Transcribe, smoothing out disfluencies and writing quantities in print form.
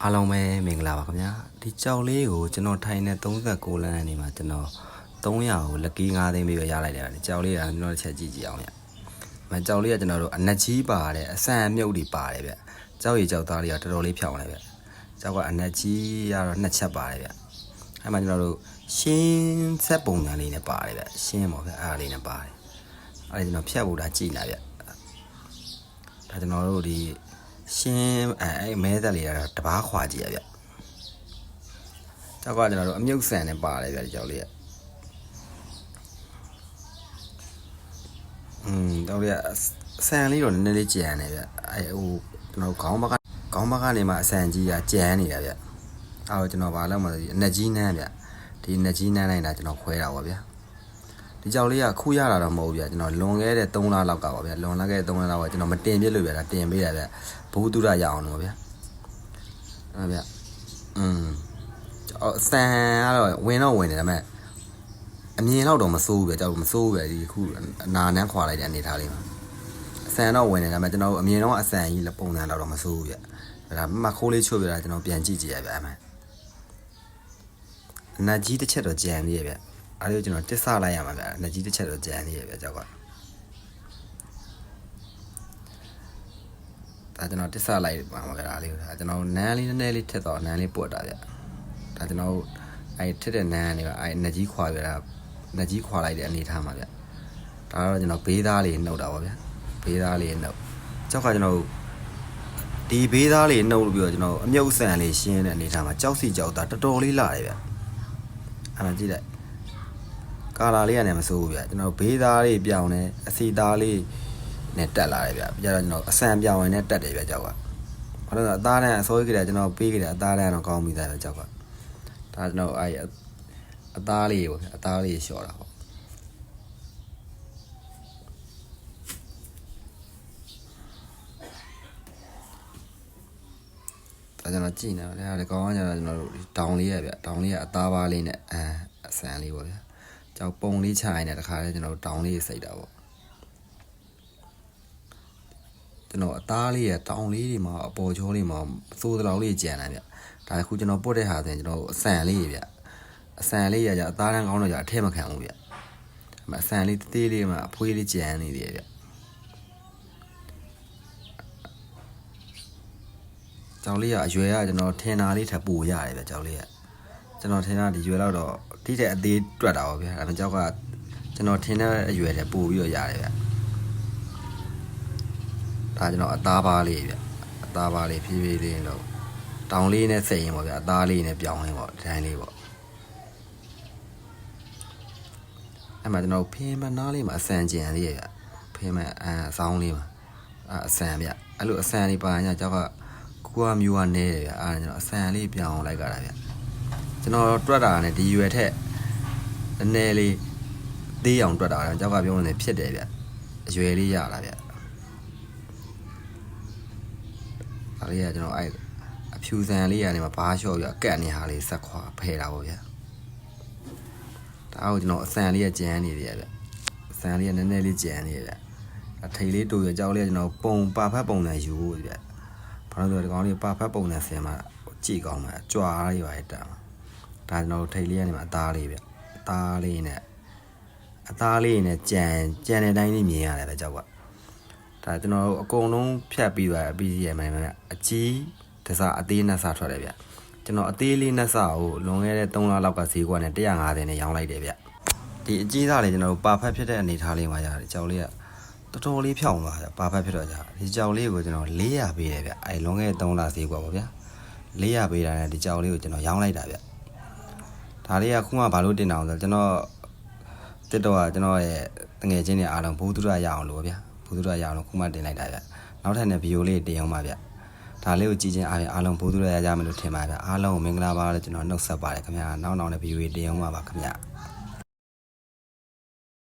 အားလုံးပဲမင်္ဂလာပါခင်ဗျာဒီကြောက်လေးကိုကျွန်တော်ထိုင်နေ39လမ်းနေမှာကျွန်တော်300ကိုလက်ကီး9သိန်းပြီးရလိုက်တယ်ဒီကြောက်လေးကကျွန်တော်တစ်ချက်ကြည့်ကြည့်အောင်ဗျမကြောက်လေးကကျွန်တော်တို့အနက်ကြီးပါတယ်အဆန်မြုပ်တွေပါတယ်ဗျကြောက်ရီကြောက်သားလေးကတော်တော်လေးဖြောင်းနေဗျကြောက်ကအနက်ကြီးကတော့2ချက်ပါတယ်ဗျအဲ့မှာကျွန်တော်တို့ရှင်းဆက်ပုံစံလေးနဲ့ပါတယ်ဗျရှင်းပါဗျအဲ့ဒါလေးနဲ့ပါတယ်အဲ့ဒါကျွန်တော်ဖြတ်ဖို့ဒါကြည့်လာဗျဒါကျွန်တော်တို့ဒီရှင်းမဲသက်လေးကတော့တပားခွာကြည့်ရဗျကြောက်ကကျွန်တော်တို့အမြုပ်ဆန်နဲ့ပါတယ်ဗျဒီကြောက်လေးကကြောက်လေးကဆန်လေးတော့နည်းနည်းလေးကြံနေဗျဟိုကျွန်တော်ခေါင်းဘက်ကနေမှအဆန်ကြီးကကြံနေတာဗျအဲ့တော့ကျွန်တော်ဘာလုပ်မှလဲဒီအနက်ကြီးနန်းဗျဒီအနက်ကြီးနန်းလိုက်တာကျွန်တော်ခွဲတာပါဗျဒီကြောက်လေးကခုရတာတော့မဟုတ်ဘူးဗျကျွန်တော်လွန်ခဲ့တဲ့3လလောက်ကပါဗျလွန်လာခဲ့တဲ့3လလောက်ကကျွန်တော်မတင်ပြလို့ဗျဒါတင်ပေးတာဗျဘိုးတူရရအောင်လို့ဗျအဲ့ဗျဆန်ကတော့ဝင်တော့ဝင်တယ်ဒါပေမဲ့အမြင်တော့မစိုးဘူးဗျကြောက်မစိုးဘူးဗျဒီခုအနာနန်းခွာလိုက်တဲ့အနေထားလေးမှာအဆန်တော့ဝင်တယ်ဒါပေမဲ့ကျွန်တော်အမြင်တော့အဆန်ကြီးပုံစံတော့မစိုးဘူးဗျဒါမှခိုးလေးချုပ်ပြတာကျွန်တော်ပြန်ကြည့်ကြည့်ရဗျအမှန်အနက်ကြီးတစ်ချက်တော့ကြံသေးရဗျအဲ့ဒါကျွန်တော်တစ်ဆလိုက်ရမှာဗျအနက်ကြီးတစ်ချက်တော့ကြံသေးရဗျကြောက်ကဒါကျွန်တော်တစ်ဆလိုက်ပါမှာဗျဒါလေးဒါကျွန်တော်နန်းလေးနည်းနည်းလေးထက်တော့နန်းလေးပုတ်တာဗျဒါကျွန်တော်အဲ့ထက်တဲ့နန်းကနေအဲ့အနက်ကြီးခွာပြတာအနက်ကြီးခွာလိုက်တဲ့အနေထားမှာဗျဒါတော့ကျွန်တော်ဘေးသားလေးနှုတ်တာပါဗျဘေးသားလေးနှုတ်ကြောက်ကကျွန်တော်ဒီဘေးသားလေးနှုတ်ပြီးတော့ကျွန်တော်အမြုပ်ဆန်လေးရှင်းတဲ့အနေထားမှာကြောက်စီကြောက်တာတော်တော်လေးလာတယ်ဗျအဲ့ဒါကြည့်လိုက်ကာလာလေးကနေမစိုးဘူးဗျကျွန်တော်ဘေးသားလေးပြောင်းနေအစီသားလေးနဲ့တက်လာတယ်ဗျပြတော့ကျွန်တော်အဆန်ပြောင်းဝင်နဲ့တက်တယ်ဗျကြောက်ကဘာလို့လဲအသားတန်းအစိုးရကြတယ်ကျွန်တော်ပေးကြတယ်အသားတန်းတော့ကောင်းပြီသားပဲကြောက်ကဒါကျွန်တော်အဲ့အသားလေးပေါ့ဗျအသားလေးလျှော့တာပေါ့ဒါကျွန်တော်ကြည့်နေတယ်ဒါကောင်းအောင်ကျွန်တော်တို့တောင်လေးရဗျတောင်လေးကအသားပါလေးနဲ့အဆန်လေးပေါ့ဗျကြောက်ပုံလေးချရင်လည်းတခါလဲကျွန်တော်တောင်လေးစိတ်တာပေါ့ကျွန်တော်အသားလေးရတောင်လေးတွေမှာအပေါ်ချောလေးမှာသိုးတလောက်လေးကြံလာဗျဒါခုကျွန်တော်ပုတ်တဲ့ဟာဆိုရင်ကျွန်တော်အဆန်လေးဗျအဆန်လေးရကြအသားတန်းကောင်းတော့ကြအထက်မခံဘူးဗျအဆန်လေးတေးလေးမှာအဖွေးလေးကြံနေတယ်ဗျကြောင်လေးကအရွယ်ကကျွန်တော်ထင်တာလေးထပ်ပို့ရတယ်ဗျကြောင်လေးကကျွန်တော်ထင်တာဒီရွယ်တော့တိတဲ့အသေးတွက်တာပါဗျဒါပေမဲ့ကြောက်ကကျွန်တော်ထင်တဲ့အရွယ်နဲ့ပို့ပြီးတော့ရတယ်ဗျဒါကျွန်တော်အသားပါလေးဗျအသားပါလေးဖြည်းဖြည်းလေးတော့တောင်လေးနဲ့စိတ်ရင်ပေါ့ဗျအသားလေးနဲ့ပြောင်းရင်းပေါ့ဒီတိုင်းလေးပေါ့အဲ့မှာကျွန်တော်ဖင်းမနားလေးမှာအဆန်ကျန်လေးဗျဖင်းမအဆောင်းလေးမှာအဆန်ဗျအဲ့လိုအဆန်လေးပါညာကြောက်ကကူကမျိုးကနေတယ်ဗျအဲ့ကျွန်တော်အဆန်လေးပြောင်းလိုက်ကြတာဗျကျွန်တော်တွက်တာနဲ့ဒီရွယ်ထက်နည်းနည်းလေးသေးအောင်တွက်တာကြောက်ကပြောနေဖြစ်တယ်ဗျအရွယ်လေးရလာဗျအဲ့ဒီကကျွန်တော်အဲ့အဖြူဆန်လေးကနေမှာဘားလျှော့ပြီးကတ်နေဟာလေးဆက်ခွာဖယ်တာပေါ့ဗျဒါကိုကျွန်တော်အဆန်လေးကကြမ်းနေတယ်ဗျအဆန်လေးကနည်းနည်းလေးကြမ်းနေတယ်ဗျအထိတ်လေးတူရကြောက်လေးကကျွန်တော်ပုံပါဖတ်ပုံစံယူဖို့ဗျဘာလို့လဲဒီကောင်လေးပါဖတ်ပုံစံဆင်မှာကြည့်ကောင်းမှာကြွားရပါရဲ့တာဒါကျွန်တော်ထိတ်လေးကနေမှာအသားလေးဗျအသားလေးနဲ့ကြံတဲ့တိုင်းလေးမြင်ရတယ်ဗျကြောက်ကဒါကျွန်တော်အကုန်လုံးဖြတ်ပြီးသွားပြီးရမယ်ဗျအကြီးတစားအသေးနဲ့စားထွက်တယ်ဗျကျွန်တော်အသေးလေးနဲ့စားကိုလွန်ခဲ့တဲ့3လလောက်ကဈေးကွက်နဲ့150နဲ့ရောင်းလိုက်တယ်ဗျဒီအကြီးသားလေးကျွန်တော်ပါဖတ်ဖြစ်တဲ့အနေထားလေးမှာရတယ်ကြောက်လေးကတော်တော်လေးဖြောင်းသွားတယ်ပါဖတ်ဖြစ်တော့ကြာဒီကြောက်လေးကိုကျွန်တော်400ပေးတယ်ဗျအဲလွန်ခဲ့တဲ့3လဈေးကွက်ပေါ့ဗျာ400ပေးတာနဲ့ဒီကြောက်လေးကိုကျွန်တော်ရောင်းလိုက်တာဗျဒါလေးကခုမှဘာလို့တင်အောင်ဆိုကျွန်တော်တစ်တော့ကျွန်တော်ရဲ့တငယ်ချင်းတွေအားလုံးဘူးသူရရအောင်လို့ဗျာဘူးသူရရအောင်လို့ခုမှတင်လိုက်တာဗျနောက်ထပ်နဲ့ဗီဒီယိုလေးတင်အောင်ပါဗျဒါလေးကိုကြည့်ချင်းအားလုံးဘူးသူရရကြမယ်လို့ထင်ပါဗျအားလုံးကိုမင်္ဂလာပါလို့ကျွန်တော်နှုတ်ဆက်ပါတယ်ခင်ဗျာနောက်နဲ့ဗီဒီယိုတင်အောင်ပါခင်ဗျာ